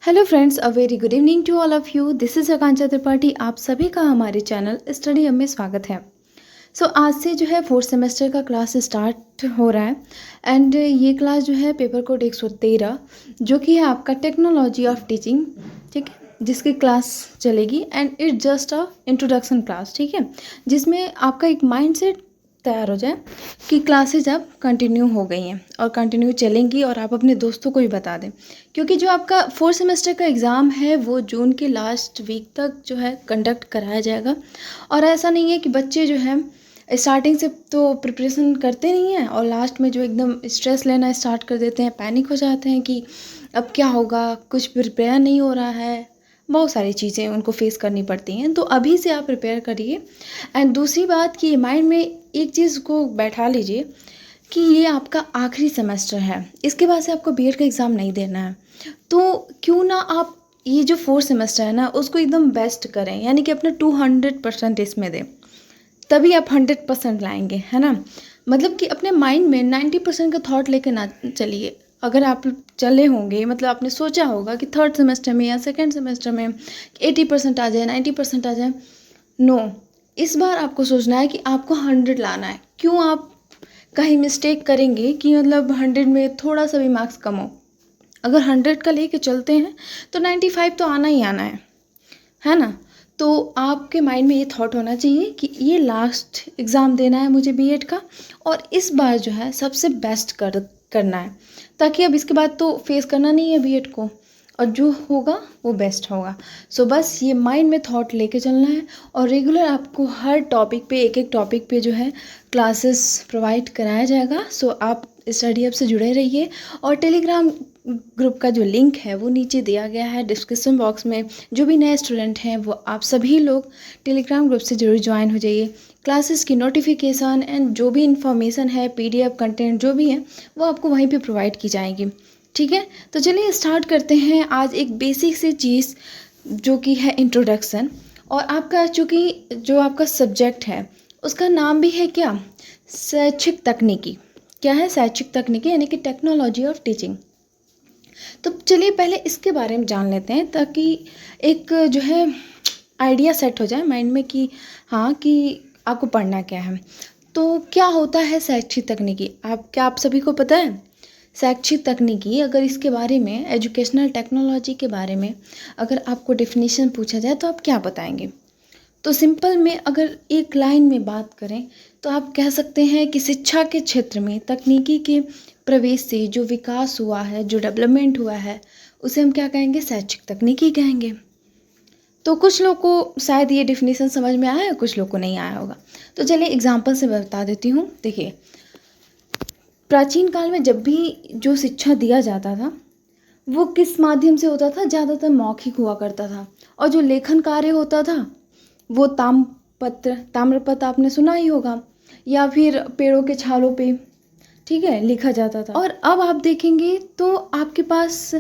Hello friends, a very good evening to all of you. This is Akanksha Tripathi. आप सभी का हमारे चैनल स्टडी हब में स्वागत है। आज से जो है फोर्थ सेमेस्टर का क्लास स्टार्ट हो रहा है एंड ये क्लास जो है पेपर कोड 113 जो कि है आपका टेक्नोलॉजी ऑफ टीचिंग, ठीक है, जिसकी क्लास चलेगी and it's just a introduction class, ठीक है, जिसमें आपका एक माइंड सेट तैयार हो जाए कि क्लासेज अब कंटिन्यू हो गई हैं और कंटिन्यू चलेंगी और आप अपने दोस्तों को भी बता दें, क्योंकि जो आपका फोर्थ सेमेस्टर का एग्ज़ाम है वो जून के लास्ट वीक तक जो है कंडक्ट कराया जाएगा। और ऐसा नहीं है कि बच्चे जो है स्टार्टिंग से तो प्रिपरेशन करते नहीं हैं और लास्ट में जो एकदम स्ट्रेस लेना स्टार्ट कर देते हैं, पैनिक हो जाते हैं कि अब क्या होगा, कुछ प्रिपेयर नहीं हो रहा है, बहुत सारी चीज़ें उनको फेस करनी पड़ती हैं। तो अभी से आप प्रिपेयर करिए। एंड दूसरी बात कि माइंड में एक चीज़ को बैठा लीजिए कि ये आपका आखिरी सेमेस्टर है, इसके बाद से आपको बीएड का एग्ज़ाम नहीं देना है। तो क्यों ना आप ये जो फोर्थ सेमेस्टर है ना उसको एकदम बेस्ट करें, यानी कि अपना 200% इसमें दें, तभी आप 100% लाएंगे, है ना। मतलब कि अपने माइंड में 90% का थॉट लेके ना चलिए। अगर आप चले होंगे, मतलब आपने सोचा होगा कि थर्ड सेमेस्टर में या सेकेंड सेमेस्टर में 80% आ जाए, 90% आ जाए, नो, इस बार आपको सोचना है कि आपको 100 लाना है। क्यों आप कहीं मिस्टेक करेंगे कि मतलब 100 में थोड़ा सा भी मार्क्स कम हो। अगर 100 का लेके चलते हैं तो 95 तो आना ही आना है ना। तो आपके माइंड में ये थॉट होना चाहिए कि ये लास्ट एग्ज़ाम देना है मुझे बीएड का और इस बार जो है सबसे बेस्ट करना है, ताकि अब इसके बाद तो फेस करना नहीं है बीएड को और जो होगा वो बेस्ट होगा। बस ये माइंड में थॉट लेके चलना है और रेगुलर आपको हर टॉपिक पे, एक एक टॉपिक पे जो है क्लासेस प्रोवाइड कराया जाएगा। आप स्टडी हब से जुड़े रहिए और टेलीग्राम ग्रुप का जो लिंक है वो नीचे दिया गया है डिस्क्रिप्शन बॉक्स में। जो भी नए स्टूडेंट हैं वो आप सभी लोग टेलीग्राम ग्रुप से जरूर ज्वाइन हो जाइए। क्लासेस की नोटिफिकेशन एंड जो भी इंफॉर्मेशन है, पीडीएफ कंटेंट जो भी है वो आपको वहीं पे प्रोवाइड की जाएगी, ठीक है। तो चलिए स्टार्ट करते हैं आज एक बेसिक सी चीज़ जो कि है इंट्रोडक्शन। और आपका चूँकि जो आपका सब्जेक्ट है उसका नाम भी है क्या, शैक्षिक तकनीकी। क्या है, शैक्षिक तकनीकी, यानी कि टेक्नोलॉजी ऑफ टीचिंग। तो चलिए पहले इसके बारे में जान लेते हैं, ताकि एक जो है आइडिया सेट हो जाए माइंड में कि हाँ, कि आपको पढ़ना क्या है। तो क्या होता है शैक्षिक तकनीकी, आप सभी को पता है। शैक्षिक तकनीकी, अगर इसके बारे में, एजुकेशनल टेक्नोलॉजी के बारे में अगर आपको डेफिनेशन पूछा जाए तो आप क्या बताएंगे। तो सिंपल में अगर एक लाइन में बात करें तो आप कह सकते हैं कि शिक्षा के क्षेत्र में तकनीकी के प्रवेश से जो विकास हुआ है, जो डेवलपमेंट हुआ है, उसे हम क्या कहेंगे, शैक्षिक तकनीकी कहेंगे। तो कुछ लोग को शायद ये डिफिनीशन समझ में आया है, कुछ लोग को नहीं आया होगा। तो चलिए एग्जाम्पल से बता देती हूँ। देखिए, प्राचीन काल में जब भी जो शिक्षा दिया जाता था वो किस माध्यम से होता था, ज़्यादातर मौखिक हुआ करता था। और जो लेखन कार्य होता था वो ताम्रपत्र आपने सुना ही होगा, या फिर पेड़ों के छालों पे, ठीक है, लिखा जाता था। और अब आप देखेंगे तो आपके पास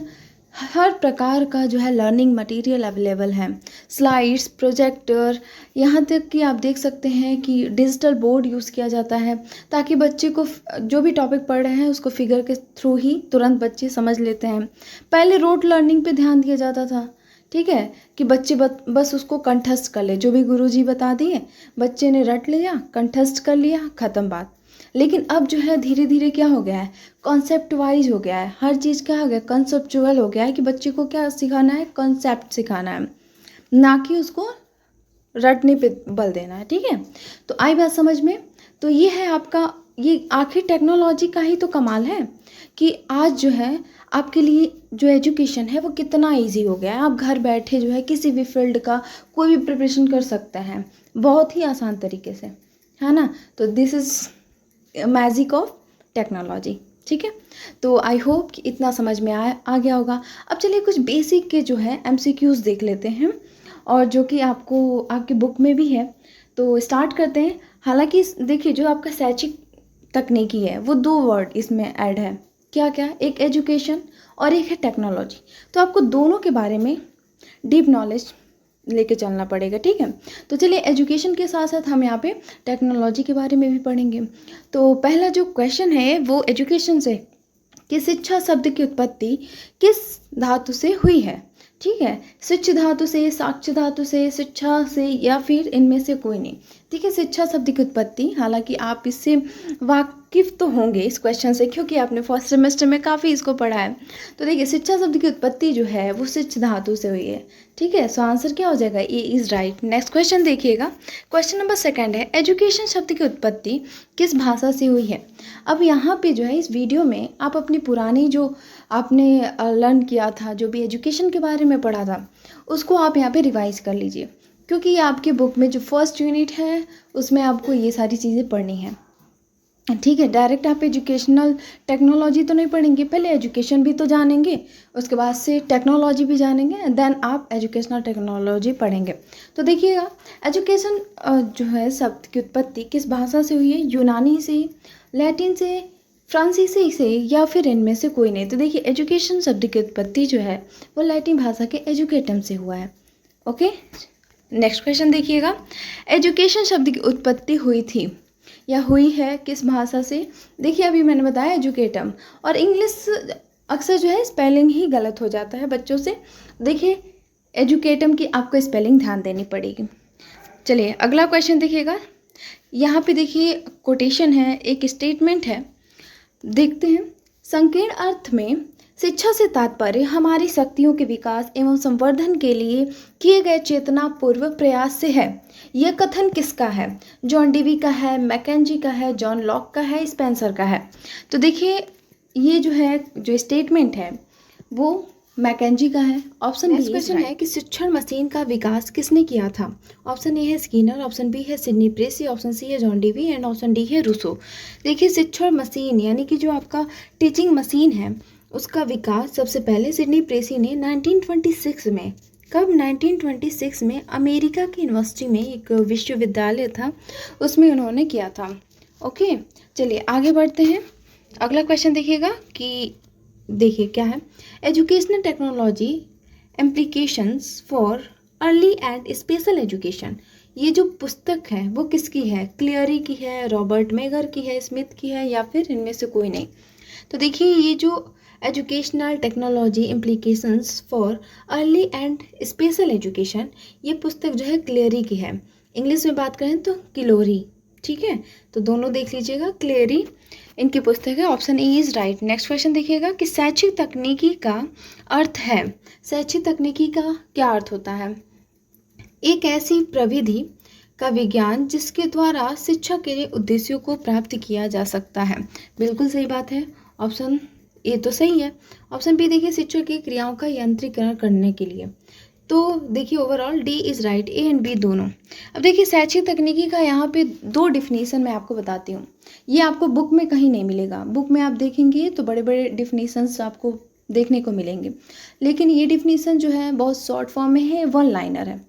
हर प्रकार का जो है लर्निंग मटेरियल अवेलेबल है, स्लाइड्स, प्रोजेक्टर, यहाँ तक कि आप देख सकते हैं कि डिजिटल बोर्ड यूज़ किया जाता है, ताकि बच्चे को जो भी टॉपिक पढ़ रहे हैं उसको फिगर के थ्रू ही तुरंत बच्चे समझ लेते हैं। पहले रोट लर्निंग पे ध्यान दिया जाता था, ठीक है, कि बच्चे बस उसको कंठस्थ कर ले, जो भी गुरुजी बता दिए बच्चे ने रट लिया, कंठस्थ कर लिया, ख़त्म बात। लेकिन अब जो है धीरे धीरे क्या हो गया है, कॉन्सेप्ट वाइज हो गया है, हर चीज़ क्या हो गया, कंसेप्चुअल हो गया है, कि बच्चे को क्या सिखाना है, कॉन्सेप्ट सिखाना है, ना कि उसको रटने पे बल देना है, ठीक है। तो आई बात समझ में। तो ये है आपका, ये आखिर टेक्नोलॉजी का ही तो कमाल है कि आज जो है आपके लिए जो एजुकेशन है वो कितना इजी हो गया है। आप घर बैठे जो है किसी भी फील्ड का कोई भी प्रिपरेशन कर सकते हैं बहुत ही आसान तरीके से, है ना। तो this is magic of technology, ठीक है। तो आई होप कि इतना समझ में आ गया होगा। अब चलिए कुछ बेसिक के जो है एमसीक्यूज़ देख लेते हैं, और जो कि आपको आपकी बुक में भी है। तो स्टार्ट करते हैं। हालांकि देखिए, जो आपका शैक्षिक तकनीकी है वो दो वर्ड इसमें ऐड है, क्या क्या, एक एजुकेशन और एक है टेक्नोलॉजी। तो आपको दोनों के बारे में डीप नॉलेज लेके चलना पड़ेगा, ठीक है। तो चलिए एजुकेशन के साथ साथ हम यहाँ पे टेक्नोलॉजी के बारे में भी पढ़ेंगे। तो पहला जो क्वेश्चन है वो एजुकेशन से कि शिक्षा शब्द की उत्पत्ति किस धातु से हुई है। ठीक है, शिक्ष धातु से, साक्ष्य धातु से, शिक्षा से, या फिर इनमें से कोई नहीं। ठीक है, शिक्षा शब्द की उत्पत्ति, हालांकि आप इससे वाकिफ तो होंगे इस क्वेश्चन से, क्योंकि आपने फर्स्ट सेमेस्टर में काफ़ी इसको पढ़ा है। तो देखिए, शिक्षा शब्द की उत्पत्ति जो है वो शिक्ष धातु से हुई है। ठीक है, सो आंसर क्या हो जाएगा, ए इज राइट। नेक्स्ट क्वेश्चन देखिएगा, क्वेश्चन नंबर 2 है, एजुकेशन शब्द की उत्पत्ति किस भाषा से हुई है। अब यहाँ पे जो है इस वीडियो में आप अपनी पुरानी जो आपने लर्न किया था, जो भी एजुकेशन के बारे में पढ़ा था, उसको आप यहाँ पे रिवाइज कर लीजिए, क्योंकि ये आपके बुक में जो फर्स्ट यूनिट है उसमें आपको ये सारी चीज़ें पढ़नी है। ठीक है, डायरेक्ट आप एजुकेशनल टेक्नोलॉजी तो नहीं पढ़ेंगे, पहले एजुकेशन भी तो जानेंगे, उसके बाद से टेक्नोलॉजी भी जानेंगे, देन आप एजुकेशनल टेक्नोलॉजी पढ़ेंगे। तो देखिएगा, एजुकेशन जो है शब्द की उत्पत्ति किस भाषा से हुई है, यूनानी से, लैटिन से, फ्रांसीसी से, या फिर इनमें से कोई नहीं। तो देखिए, एजुकेशन शब्द की उत्पत्ति जो है वो लैटिन भाषा के एजुकेटम से हुआ है। ओके, नेक्स्ट क्वेश्चन देखिएगा, एजुकेशन शब्द की उत्पत्ति हुई थी या हुई है किस भाषा से। देखिए, अभी मैंने बताया एजुकेटम, और इंग्लिश अक्सर जो है स्पेलिंग ही गलत हो जाता है बच्चों से। देखिए, एजुकेटम की आपको स्पेलिंग ध्यान देनी पड़ेगी। चलिए अगला क्वेश्चन देखिएगा, यहाँ पे देखिए कोटेशन है, एक स्टेटमेंट है, देखते हैं। संकीर्ण अर्थ में शिक्षा से तात्पर्य हमारी शक्तियों के विकास एवं संवर्धन के लिए किए गए चेतनापूर्व प्रयास से है। यह कथन किसका है, जॉन डीवी का है, मैकेंजी का है, जॉन लॉक का है, स्पेंसर का है। तो देखिए, ये जो है जो स्टेटमेंट है वो मैकेंजी का है। ऑप्शन बी क्वेश्चन है कि शिक्षण मशीन का विकास किसने किया था। ऑप्शन ए है स्किनर, ऑप्शन बी है सिडनी प्रेसी, ऑप्शन सी है John Dewey and option D है रूसो। देखिए, शिक्षण मशीन यानी कि जो आपका टीचिंग मशीन है उसका विकास सबसे पहले सिडनी प्रेसी ने 1926 में, कब, 1926 में अमेरिका की यूनिवर्सिटी में एक विश्वविद्यालय था उसमें उन्होंने किया था। ओके, चलिए आगे बढ़ते हैं। अगला क्वेश्चन देखिएगा कि देखिए क्या है, educational technology implications for early and special education. ये जो पुस्तक है वो किसकी है, क्लियरी की है, रॉबर्ट मेगर की है, स्मिथ की है, या फिर इनमें से कोई नहीं। तो देखिए, ये जो educational technology implications for early and special education, ये पुस्तक जो है क्लियरी की है। इंग्लिश में बात करें तो किलोरी। ठीक है, तो दोनों देख लीजिएगा, क्लियरी इनकी पुस्तक है। Option A is right. Next question देखिएगा कि शैक्षिक तकनीकी का अर्थ है। शैक्षिक तकनीकी का क्या अर्थ होता है, एक ऐसी प्रविधि का विज्ञान जिसके द्वारा शिक्षा के उद्देश्यों को प्राप्त किया जा सकता है। बिल्कुल सही बात है, ऑप्शन ए तो सही है। ऑप्शन बी देखिए, शिक्षा की क्रियाओं का यंत्रीकरण करने के लिए। तो देखिए, overall D is right, A and B दोनों। अब देखिए, शैक्षिक तकनीकी का यहाँ पे 2 डिफिनीसन मैं आपको बताती हूँ। ये आपको बुक में कहीं नहीं मिलेगा, बुक में आप देखेंगे तो बड़े बड़े डिफिनीशंस आपको देखने को मिलेंगे, लेकिन ये डिफिनीसन जो है बहुत शॉर्ट फॉर्म में है, 1 लाइनर है।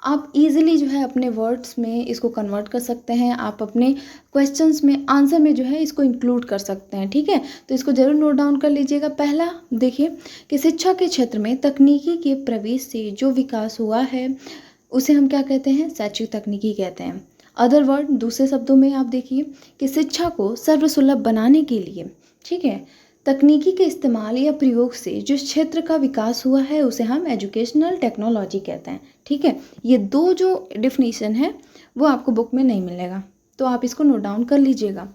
आप इजीली जो है अपने वर्ड्स में इसको कन्वर्ट कर सकते हैं, आप अपने क्वेश्चंस में, आंसर में जो है इसको इंक्लूड कर सकते हैं। ठीक है, तो इसको जरूर नोट डाउन कर लीजिएगा। पहला देखिए कि शिक्षा के क्षेत्र में तकनीकी के प्रवेश से जो विकास हुआ है उसे हम क्या कहते हैं, शैक्षिक तकनीकी कहते हैं। अदर वर्ड, दूसरे शब्दों में आप देखिए कि शिक्षा को सर्वसुलभ बनाने के लिए, ठीक है, तकनीकी के इस्तेमाल या प्रयोग से जिस क्षेत्र का विकास हुआ है उसे हम एजुकेशनल टेक्नोलॉजी कहते हैं। ठीक है, ये 2 जो डिफिनीशन है वो आपको बुक में नहीं मिलेगा, तो आप इसको नोट डाउन कर लीजिएगा।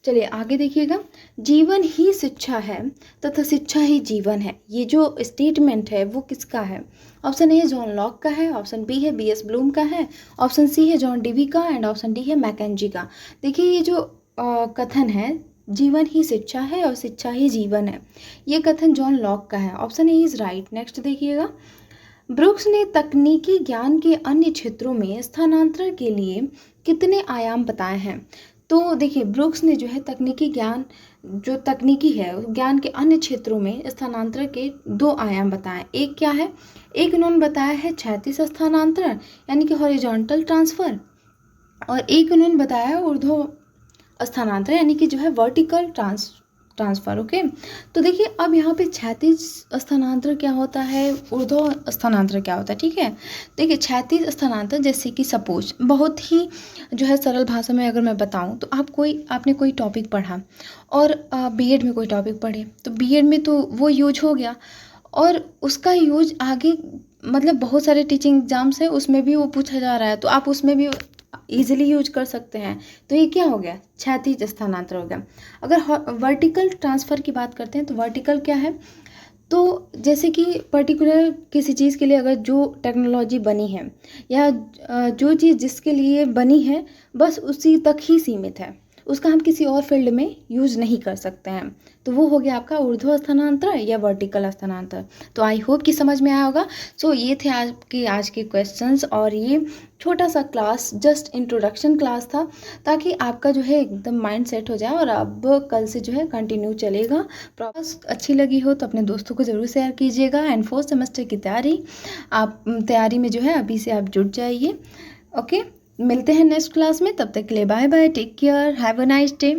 चलिए आगे देखिएगा, जीवन ही शिक्षा है तथा शिक्षा ही जीवन है। ये जो स्टेटमेंट है वो किसका है। ऑप्शन ए है जॉन लॉक का है, ऑप्शन बी है बी एस ब्लूम का है, ऑप्शन सी है जॉन डीवी का एंड ऑप्शन डी है मैकेंजी का। देखिए, ये जो कथन है जीवन ही शिक्षा है और शिक्षा ही जीवन है, ये कथन जॉन लॉक का है। Option A is right. Next देखिएगा, ब्रूक्स ने तकनीकी ज्ञान के अन्य क्षेत्रों में स्थानांतरण के लिए कितने आयाम बताए हैं। तो देखिए, ब्रूक्स ने जो है तकनीकी ज्ञान, जो तकनीकी है ज्ञान के अन्य क्षेत्रों में स्थानांतरण के 2 आयाम बताए। एक क्या है, एक उन्होंने बताया है क्षैतिज स्थानांतरण यानी कि हॉरिजॉन्टल ट्रांसफर, और एक उन्होंने बताया ऊर्ध्व स्थानांतरण यानी कि जो है वर्टिकल ट्रांसफर। ओके, तो देखिए अब यहाँ पे क्षैतिज स्थानांतरण क्या होता है, ऊर्ध्व स्थानांतरण क्या होता है। ठीक है, देखिए क्षैतिज स्थानांतरण जैसे कि सपोज, बहुत ही जो है सरल भाषा में अगर मैं बताऊँ तो आपने कोई टॉपिक पढ़ा और बीएड में कोई टॉपिक पढ़े, तो बीएड में तो वो यूज हो गया और उसका यूज आगे मतलब बहुत सारे टीचिंग एग्जाम्स हैं उसमें भी वो पूछा जा रहा है, तो आप उसमें भी इजीली यूज कर सकते हैं। तो ये क्या हो गया, क्षैतिज स्थानांतर हो गया। अगर वर्टिकल ट्रांसफ़र की बात करते हैं तो वर्टिकल क्या है, तो जैसे कि पर्टिकुलर किसी चीज़ के लिए अगर जो टेक्नोलॉजी बनी है या जो चीज़ जिसके लिए बनी है बस उसी तक ही सीमित है, उसका हम किसी और फील्ड में यूज़ नहीं कर सकते हैं, तो वो हो गया आपका ऊर्ध्व स्थानांतर या वर्टिकल स्थानांतर। तो आई होप कि समझ में आया होगा। सो ये थे आज के क्वेश्चंस, और ये छोटा सा क्लास जस्ट इंट्रोडक्शन क्लास था, ताकि आपका जो है एकदम माइंड सेट हो जाए और अब कल से जो है कंटिन्यू चलेगा। प्रोसेस अच्छी लगी हो तो अपने दोस्तों को ज़रूर शेयर कीजिएगा। एंड फोर्थ सेमेस्टर की तैयारी में जो है अभी से आप जुट जाइए। ओके, मिलते हैं नेक्स्ट क्लास में, तब तक के लिए bye bye, take care, have a nice day.